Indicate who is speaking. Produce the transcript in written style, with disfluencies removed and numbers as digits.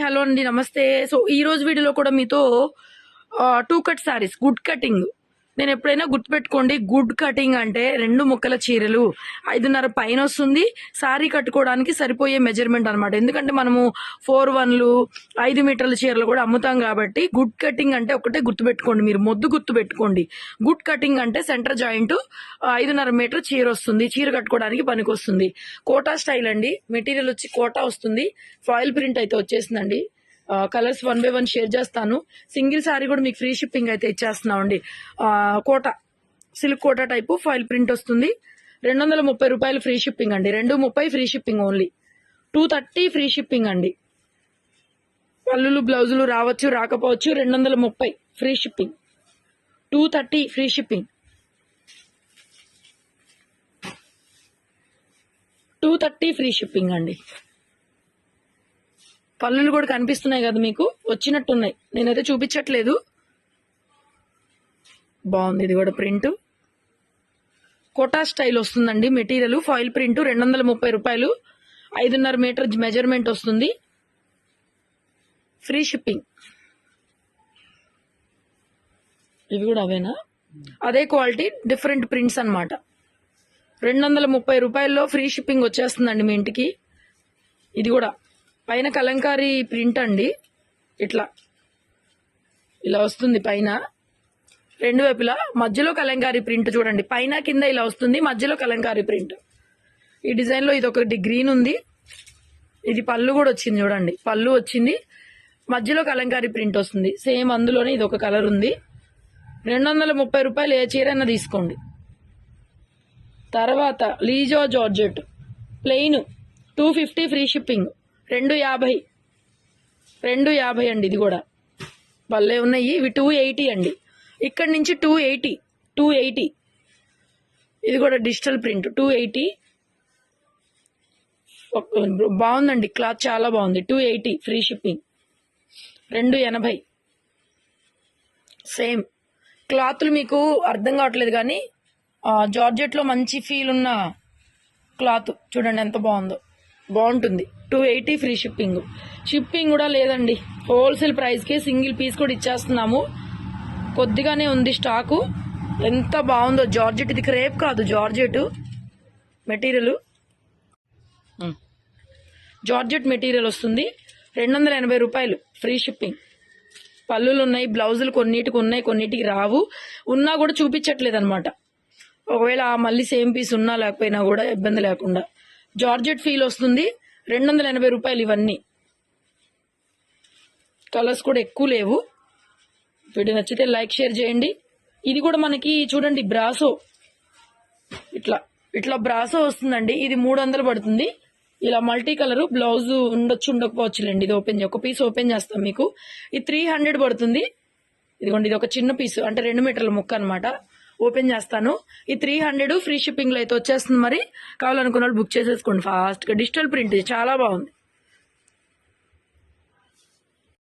Speaker 1: Hello అండి, నమస్తే. So ఈ రోజు వీడియోలో కూడా మీతో 2 కట్ సారీస్, గుడ్ కటింగ్. నేను ఎప్పుడైనా గుర్తుపెట్టుకోండి, గుడ్ కటింగ్ అంటే 2 ముక్కల చీరలు 5.5 పైన వస్తుంది. సారీ కట్టుకోవడానికి సరిపోయే మెజర్మెంట్ అనమాట. ఎందుకంటే మనము 4/1లు 5 మీటర్ల చీరలు కూడా అమ్ముతాం కాబట్టి గుడ్ కటింగ్ అంటే ఒకటే గుర్తుపెట్టుకోండి, మీరు మొద్దు గుర్తుపెట్టుకోండి. గుడ్ కటింగ్ అంటే సెంటర్ జాయింట్ 5.5 మీటర్ చీర వస్తుంది, చీర కట్టుకోవడానికి పనికి వస్తుంది. కోటా స్టైల్ అండి, మెటీరియల్ వచ్చి కోటా వస్తుంది. ఫాయిల్ ప్రింట్ అయితే వచ్చేసిందండి. కలర్స్ 1 by 1 షేర్ చేస్తాను. సింగిల్ సారీ కూడా మీకు ఫ్రీ షిప్పింగ్ అయితే ఇచ్చేస్తున్నాం అండి. Kota silk Kota type foil print వస్తుంది. 230 రూపాయలు ఫ్రీ షిప్పింగ్ అండి. 230 free shipping only. 230 free shipping అండి. పళ్ళులు బ్లౌజులు రావచ్చు రాకపోవచ్చు. 230 free shipping. 230 free shipping. 230 free shipping అండి. పళ్ళులు కూడా కనిపిస్తున్నాయి కదా మీకు, వచ్చినట్టున్నాయి, నేనైతే చూపించట్లేదు. బాగుంది, ఇది కూడా ప్రింట్ కోటా స్టైల్ వస్తుందండి. మెటీరియల్ ఫాయిల్ ప్రింట్ 230 రూపాయలు. 5.5 మీటర్ మెజర్మెంట్ వస్తుంది. Free shipping. ఇవి కూడా అవేనా? అదే క్వాలిటీ, డిఫరెంట్ ప్రింట్స్ అన్నమాట. 230 రూపాయల్లో ఫ్రీ షిప్పింగ్ వచ్చేస్తుందండి మీ ఇంటికి. ఇది కూడా పైన కలంకారీ ప్రింట్ అండి. ఇట్లా ఇలా వస్తుంది పైన, రెండు వైపులా. మధ్యలో కలంకారీ ప్రింట్ చూడండి, పైన కింద ఇలా వస్తుంది, మధ్యలో కలంకారీ ప్రింట్. ఈ డిజైన్ లో ఇది ఒకటి గ్రీన్ ఉంది. ఇది పళ్ళు కూడా వచ్చింది చూడండి, పళ్ళు వచ్చింది, మధ్యలో కలంకారీ ప్రింట్ వస్తుంది. సేమ్ అందులోనే ఇది ఒక కలర్ ఉంది. 230 రూపాయలు ఏ చీరైనా తీసుకోండి. తర్వాత లీజో జార్జెట్ ప్లెయిన్ 250 ఫ్రీ షిప్పింగ్. 250 అండి. ఇది కూడా భలే ఉన్నాయి. ఇవి 280 అండి. ఇక్కడి నుంచి 280. ఇది కూడా డిజిటల్ ప్రింట్ 280. బాగుందండి, క్లాత్ చాలా బాగుంది. 280 ఫ్రీ షిప్పింగ్. 280 సేమ్ క్లాత్లు. మీకు అర్థం కావట్లేదు కానీ జార్జెట్ లో మంచి ఫీల్ ఉన్న క్లాత్ చూడండి ఎంత బాగుందో, బాగుంటుంది. 280 ఫ్రీ షిప్పింగ్. షిప్పింగ్ కూడా లేదండి, హోల్సేల్ ప్రైస్ కి సింగిల్ పీస్ కూడా ఇచ్చేస్తున్నాము. కొద్దిగానే ఉంది స్టాకు. ఎంత బాగుందో జార్జెట్. ఇది క్రేప్ కాదు, జార్జెట్ మెటీరియల్. జార్జెట్ మెటీరియల్ వస్తుంది. 280 రూపాయలు ఫ్రీ షిప్పింగ్. పళ్ళులు ఉన్నాయి, బ్లౌజులు కొన్నిటికి ఉన్నాయి, కొన్నిటికి రావు. ఉన్నా కూడా చూపించట్లేదు అనమాట. ఒకవేళ మళ్ళీ సేమ్ పీస్ ఉన్నా లేకపోయినా కూడా ఇబ్బంది లేకుండా జార్జెట్ ఫీల్ వస్తుంది. 280 రూపాయలు ఇవన్నీ. కలర్స్ కూడా ఎక్కువ లేవు. వీడియో నచ్చితే లైక్ షేర్ చేయండి. ఇది కూడా మనకి చూడండి బ్రాసో, ఇట్లా బ్రాసో వస్తుందండి. ఇది 300 పడుతుంది. ఇలా మల్టీ కలర్ బ్లౌజ్ ఉండొచ్చు ఉండకపోవచ్చులేండి. ఇది ఒక పీస్ ఓపెన్ చేస్తాం మీకు. ఇది 300 పడుతుంది. ఇదిగోండి, ఇది ఒక చిన్న పీస్, అంటే 2 మీటర్ల ముక్క అనమాట. ఓపెన్ చేస్తాను. ఈ 300 ఫ్రీ షిప్పింగ్ లో అయితే వచ్చేస్తుంది. మరి కావాలనుకున్న వాళ్ళు బుక్ చేసేసుకోండి ఫాస్ట్ గా. డిజిటల్ ప్రింట్ చాలా బాగుంది.